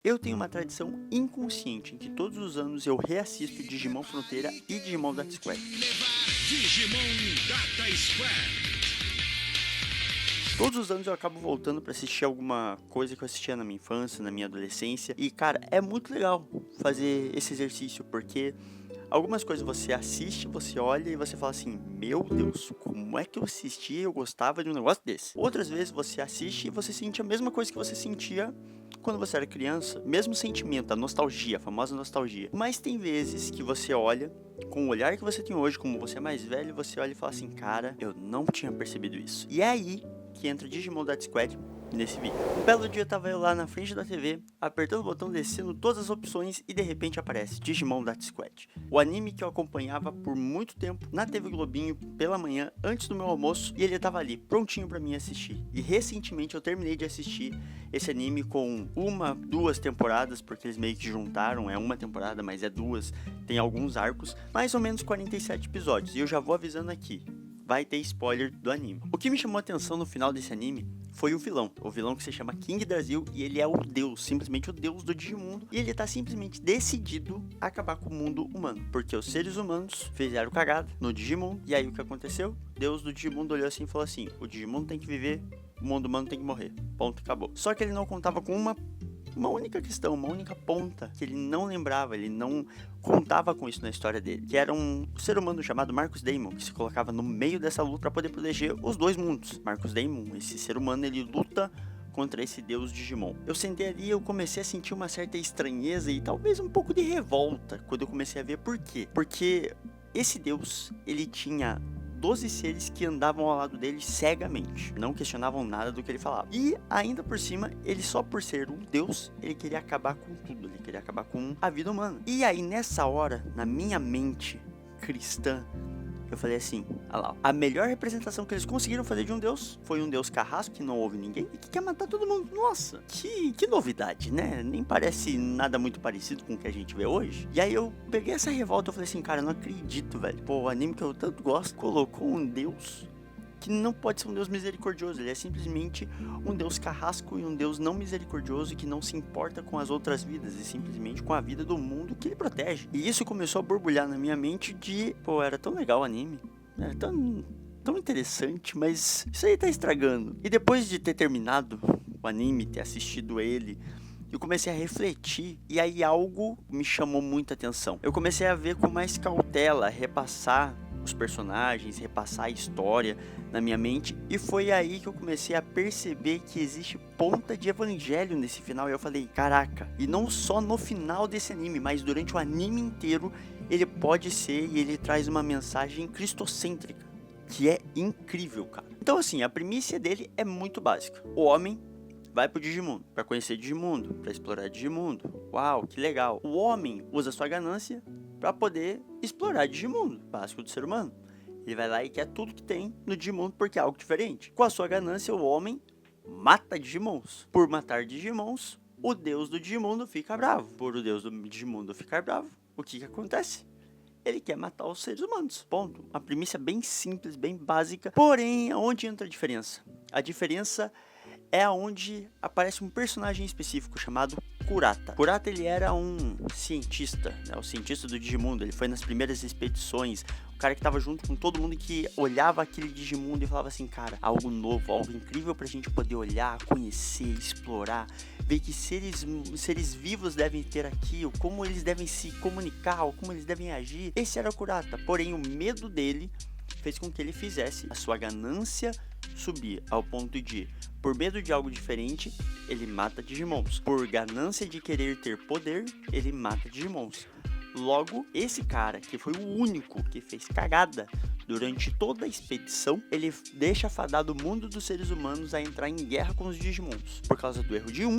Eu tenho uma tradição inconsciente em que todos os anos eu reassisto Digimon Fronteira e Digimon Data Squad. Digimon Data Squad. Todos os anos eu acabo voltando pra assistir alguma coisa que eu assistia na minha infância, na minha adolescência. E cara, é muito legal fazer esse exercício, porque algumas coisas você assiste, você olha e você fala assim: meu Deus, como é que eu assisti e eu gostava de um negócio desse? Outras vezes você assiste e você sente a mesma coisa que você sentia quando você era criança, mesmo sentimento, a nostalgia, a famosa nostalgia. Mas tem vezes que você olha, com o olhar que você tem hoje, como você é mais velho, você olha e fala assim: cara, eu não tinha percebido isso. E é aí que entra Digimon Data Squad nesse vídeo. Um belo dia tava eu lá na frente da TV, apertando o botão, descendo todas as opções e de repente aparece Digimon Data Squad. O anime que eu acompanhava por muito tempo na TV Globinho pela manhã, antes do meu almoço, e ele tava ali, prontinho pra mim assistir. E recentemente eu terminei de assistir esse anime com duas temporadas, porque eles meio que juntaram, é uma temporada, mas é duas, tem alguns arcos, mais ou menos 47 episódios, e eu já vou avisando aqui: vai ter spoiler do anime. O que me chamou a atenção no final desse anime foi o vilão que se chama King Drasil, e ele é o deus, simplesmente o deus do Digimundo, e ele tá simplesmente decidido a acabar com o mundo humano, porque os seres humanos fizeram cagada no Digimundo, e aí o que aconteceu? Deus do Digimundo olhou assim e falou assim: o Digimundo tem que viver, o mundo humano tem que morrer, ponto, acabou. Só que ele não contava com uma única questão, uma única ponta que ele não lembrava, ele não contava com isso na história dele, que era um ser humano chamado Marcus Damon, que se colocava no meio dessa luta para poder proteger os dois mundos. Marcus Damon, esse ser humano, ele luta contra esse deus Digimon. Eu sentei ali e eu comecei a sentir uma certa estranheza e talvez um pouco de revolta quando eu comecei a ver por quê. Porque esse deus, ele tinha 12 seres que andavam ao lado dele cegamente, não questionavam nada do que ele falava. E ainda por cima, ele só por ser um deus, ele queria acabar com tudo, ele queria acabar com a vida humana. E aí nessa hora, na minha mente cristã, eu falei assim: olha lá, a melhor representação que eles conseguiram fazer de um deus foi um deus carrasco que não ouve ninguém e que quer matar todo mundo. Nossa, que novidade, né? Nem parece nada muito parecido com o que a gente vê hoje. E aí eu peguei essa revolta, eu falei assim: cara, eu não acredito, velho. Pô, o anime que eu tanto gosto colocou um deus que não pode ser um deus misericordioso, ele é simplesmente um deus carrasco e um deus não misericordioso que não se importa com as outras vidas e simplesmente com a vida do mundo que ele protege. E isso começou a borbulhar na minha mente de, pô, era tão legal o anime, era tão interessante, mas isso aí tá estragando. E depois de ter terminado o anime, ter assistido ele, eu comecei a refletir e aí algo me chamou muita atenção. Eu comecei a ver com mais cautela, a repassar os personagens, repassar a história na minha mente, e foi aí que eu comecei a perceber que existe ponta de evangelho nesse final. E eu falei: caraca, e não só no final desse anime, mas durante o anime inteiro ele pode ser, e ele traz uma mensagem cristocêntrica que é incrível, cara. Então assim, a premissa dele é muito básica: o homem vai pro Digimundo para conhecer Digimundo, para explorar Digimundo. Uau, que legal. O homem usa sua ganância para poder explorar Digimundo, básico do ser humano. Ele vai lá e quer tudo que tem no Digimundo porque é algo diferente. Com a sua ganância, o homem mata Digimons. Por matar Digimons, o deus do Digimundo fica bravo. Por o deus do Digimundo ficar bravo, o que acontece? Ele quer matar os seres humanos, ponto. Uma premissa bem simples, bem básica. Porém, onde entra a diferença? A diferença é onde aparece um personagem específico chamado Kurata. Kurata, ele era um cientista, né? O cientista do Digimundo. Ele foi nas primeiras expedições, o cara que tava junto com todo mundo, que olhava aquele Digimundo e falava assim: cara, algo novo, algo incrível pra gente poder olhar, conhecer, explorar, ver que seres vivos devem ter aqui, ou como eles devem se comunicar, ou como eles devem agir. Esse era o Kurata. Porém, o medo dele fez com que ele fizesse a sua ganância subir ao ponto de, por medo de algo diferente, ele mata Digimons. Por ganância de querer ter poder, ele mata Digimons. Logo, esse cara, que foi o único que fez cagada durante toda a expedição, ele deixa fadado o mundo dos seres humanos a entrar em guerra com os Digimons. Por causa do erro de um,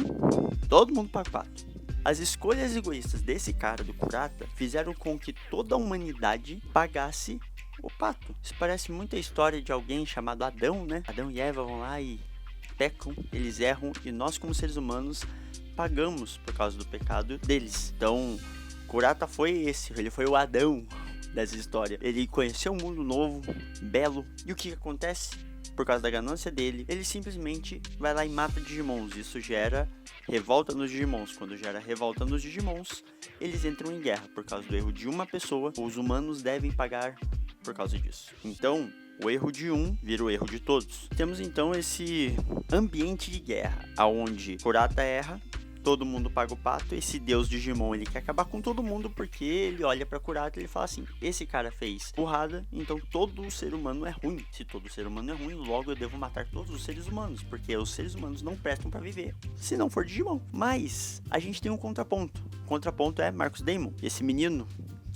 todo mundo paga o pato. As escolhas egoístas desse cara, do Kurata, fizeram com que toda a humanidade pagasse o pato. Isso parece muito a história de alguém chamado Adão, né? Adão e Eva vão lá e pecam, eles erram, e nós como seres humanos pagamos por causa do pecado deles. Então, Kurata ele foi o Adão dessa história. Ele conheceu um mundo novo, belo, e o que acontece? por causa da ganância dele, ele simplesmente vai lá e mata Digimons. Isso gera revolta nos Digimons. Quando gera revolta nos Digimons, eles entram em guerra por causa do erro de uma pessoa. Os humanos devem pagar por causa disso. Então, o erro de um vira o erro de todos. Temos então esse ambiente de guerra, onde Kurata erra, todo mundo paga o pato. Esse deus Digimon, ele quer acabar com todo mundo porque ele olha pra Kurata e ele fala assim: esse cara fez burrada, então todo ser humano é ruim. Se todo ser humano é ruim, logo eu devo matar todos os seres humanos, porque os seres humanos não prestam pra viver se não for Digimon. Mas a gente tem um contraponto. O contraponto é Marcus Damon, esse menino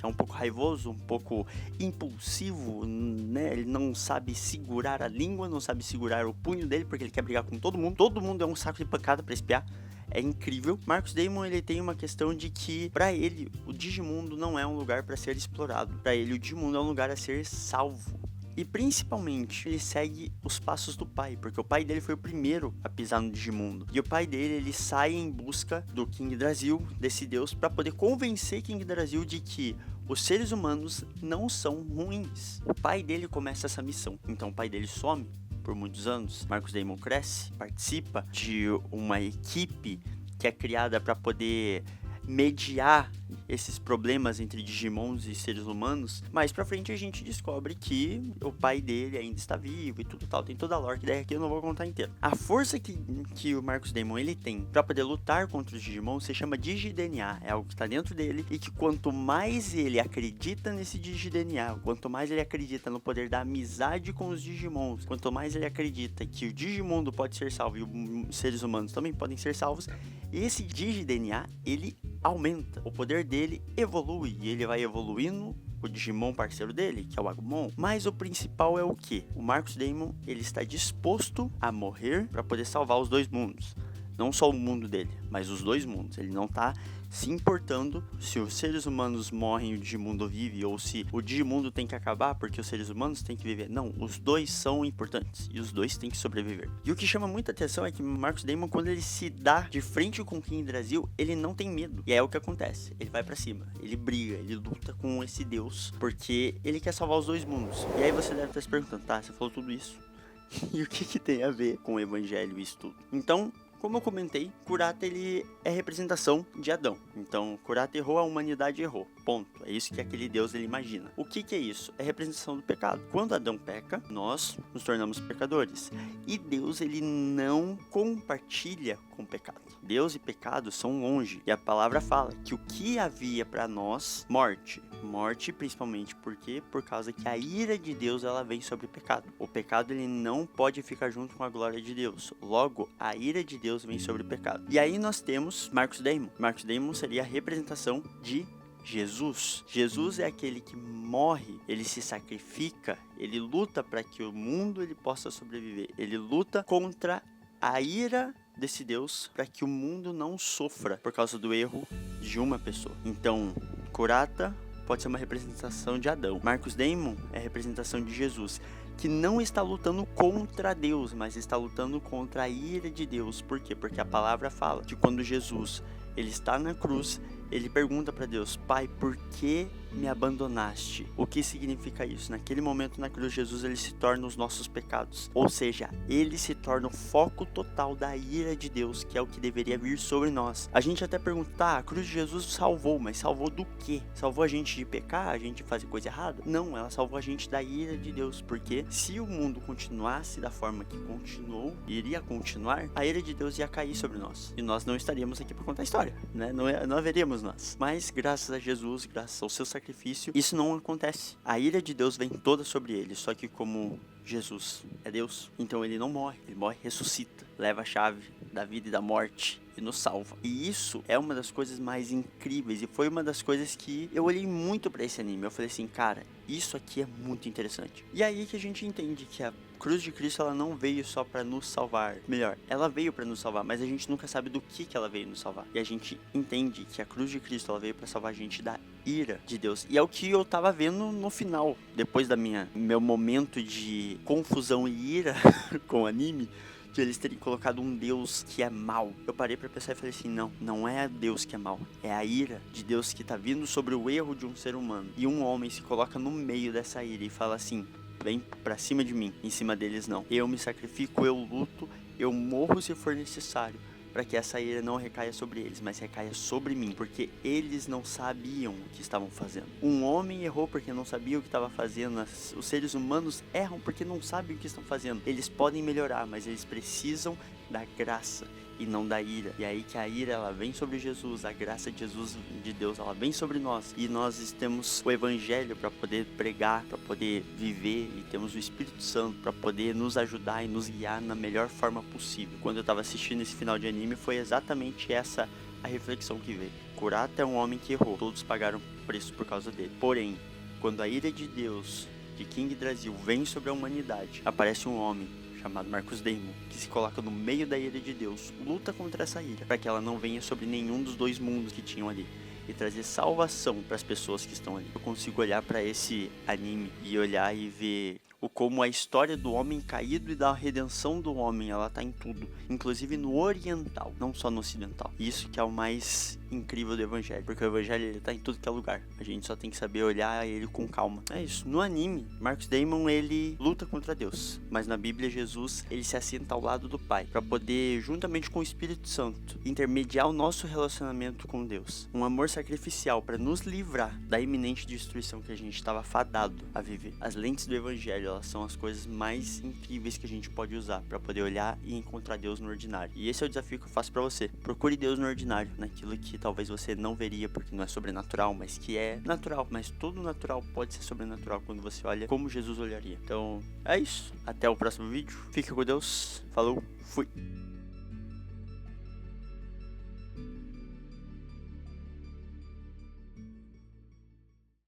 é um pouco raivoso, um pouco impulsivo, né? Ele não sabe segurar a língua, não sabe segurar o punho dele, porque ele quer brigar com todo mundo. Todo mundo é um saco de pancada pra espiar. É incrível. Marcus Damon, ele tem uma questão de que, pra ele, o Digimundo não é um lugar pra ser explorado. Pra ele, o Digimundo é um lugar a ser salvo. E principalmente, ele segue os passos do pai, porque o pai dele foi o primeiro a pisar no Digimundo. E o pai dele, ele sai em busca do King Drasil, desse deus, para poder convencer King Drasil de que os seres humanos não são ruins. O pai dele começa essa missão, então o pai dele some por muitos anos. Marcus Damon cresce, participa de uma equipe que é criada para poder mediar esses problemas entre Digimons e seres humanos. Mais pra frente a gente descobre que o pai dele ainda está vivo e tudo tal. Tem toda a lore que daí aqui eu não vou contar inteiro. A força que o Marcus Damon ele tem pra poder lutar contra os Digimons se chama DigiDNA. É algo que tá dentro dele e que quanto mais ele acredita nesse DigiDNA, quanto mais ele acredita no poder da amizade com os Digimons, quanto mais ele acredita que o Digimundo pode ser salvo e os seres humanos também podem ser salvos, esse DigiDNA ele aumenta. O poder dele evolui e ele vai evoluindo o Digimon parceiro dele, que é o Agumon. Mas o principal é o que? O Marcus Damon, ele está disposto a morrer para poder salvar os dois mundos. Não só o mundo dele, mas os dois mundos. Ele não tá se importando se os seres humanos morrem e o Digimundo vive, ou se o Digimundo tem que acabar porque os seres humanos têm que viver. Não, os dois são importantes e os dois têm que sobreviver. E o que chama muita atenção é que Marcus Damon, quando ele se dá de frente com o King Drasil, ele não tem medo. E é o que acontece. Ele vai pra cima, ele briga, ele luta com esse deus, porque ele quer salvar os dois mundos. E aí você deve estar se perguntando, tá, você falou tudo isso, e o que tem a ver com o evangelho e isso tudo? Então, como eu comentei, Kurata ele é representação de Adão. Então, Kurata errou, a humanidade errou. Ponto. É isso que aquele Deus ele imagina. O que é isso? É representação do pecado. Quando Adão peca, nós nos tornamos pecadores. E Deus ele não compartilha com o pecado. Deus e pecado são longe. E a palavra fala que o que havia para nós, morte. Morte principalmente porque por causa que a ira de Deus ela vem sobre o pecado. O pecado ele não pode ficar junto com a glória de Deus. Logo, a ira de Deus vem sobre o pecado. E aí nós temos Marcus Damon. Marcus Damon seria a representação de Jesus. Jesus é aquele que morre, ele se sacrifica, ele luta para que o mundo ele possa sobreviver. Ele luta contra a ira desse Deus para que o mundo não sofra por causa do erro de uma pessoa. Então, Kurata pode ser uma representação de Adão. Marcus Damon é a representação de Jesus, que não está lutando contra Deus, mas está lutando contra a ira de Deus. Por quê? Porque a palavra fala que quando Jesus ele está na cruz, ele pergunta para Deus: Pai, por que me abandonaste? O que significa isso? Naquele momento na cruz, Jesus ele se torna os nossos pecados. Ou seja, ele se torna o foco total da ira de Deus, que é o que deveria vir sobre nós. A gente até pergunta, tá, a cruz de Jesus salvou, mas salvou do quê? Salvou a gente de pecar, a gente de fazer coisa errada? Não, ela salvou a gente da ira de Deus, porque se o mundo continuasse da forma que continuou, iria continuar, a ira de Deus ia cair sobre nós. E nós não estaríamos aqui para contar a história, né? Não haveríamos nós. Mas graças a Jesus, graças ao seu sacrifício, isso não acontece. A ira de Deus vem toda sobre ele, só que como Jesus é Deus, então ele não morre, ele morre, ressuscita, leva a chave da vida e da morte e nos salva. E isso é uma das coisas mais incríveis e foi uma das coisas que eu olhei muito pra esse anime. Eu falei assim, cara, isso aqui é muito interessante. E aí que a gente entende que a cruz de Cristo ela não veio só pra nos salvar. Melhor, ela veio pra nos salvar, mas a gente nunca sabe do que ela veio nos salvar. E a gente entende que a cruz de Cristo ela veio pra salvar a gente da ira de Deus. E é o que eu tava vendo no final, depois da meu momento de confusão e ira com o anime, de eles terem colocado um Deus que é mau. Eu parei pra pensar e falei assim, não é Deus que é mau, é a ira de Deus que tá vindo sobre o erro de um ser humano. E um homem se coloca no meio dessa ira e fala assim, vem pra cima de mim, em cima deles não. Eu me sacrifico, eu luto, eu morro se for necessário, para que essa ira não recaia sobre eles, mas recaia sobre mim, porque eles não sabiam o que estavam fazendo. Um homem errou porque não sabia o que estava fazendo, os seres humanos erram porque não sabem o que estão fazendo. Eles podem melhorar, mas eles precisam da graça e não da ira. E aí que a ira ela vem sobre Jesus, a graça de Jesus, de Deus, ela vem sobre nós. E nós temos o evangelho para poder pregar, para poder viver, e temos o Espírito Santo para poder nos ajudar e nos guiar na melhor forma possível. Quando eu estava assistindo esse final de anime, foi exatamente essa a reflexão que veio. Kurata é um homem que errou, todos pagaram preço por causa dele. Porém, quando a ira de Deus, de King Drasil, vem sobre a humanidade, aparece um homem chamado Marcus Daimon, que se coloca no meio da ira de Deus, luta contra essa ira, para que ela não venha sobre nenhum dos dois mundos que tinham ali, e trazer salvação para as pessoas que estão ali. Eu consigo olhar para esse anime e olhar e ver como a história do homem caído e da redenção do homem, ela tá em tudo, inclusive no oriental, não só no ocidental. E isso que é o mais incrível do evangelho, porque o evangelho ele tá em tudo que é lugar, a gente só tem que saber olhar ele com calma. É isso. No anime, Marcus Daimon ele luta contra Deus, mas na Bíblia Jesus ele se assenta ao lado do Pai para poder, juntamente com o Espírito Santo, intermediar o nosso relacionamento com Deus, um amor sacrificial para nos livrar da iminente destruição que a gente estava fadado a viver. As lentes do evangelho, elas são as coisas mais incríveis que a gente pode usar para poder olhar e encontrar Deus no ordinário. E esse é o desafio que eu faço para você. Procure Deus no ordinário, naquilo que talvez você não veria porque não é sobrenatural, mas que é natural. Mas todo natural pode ser sobrenatural quando você olha como Jesus olharia. Então, é isso. Até o próximo vídeo. Fique com Deus. Falou. Fui.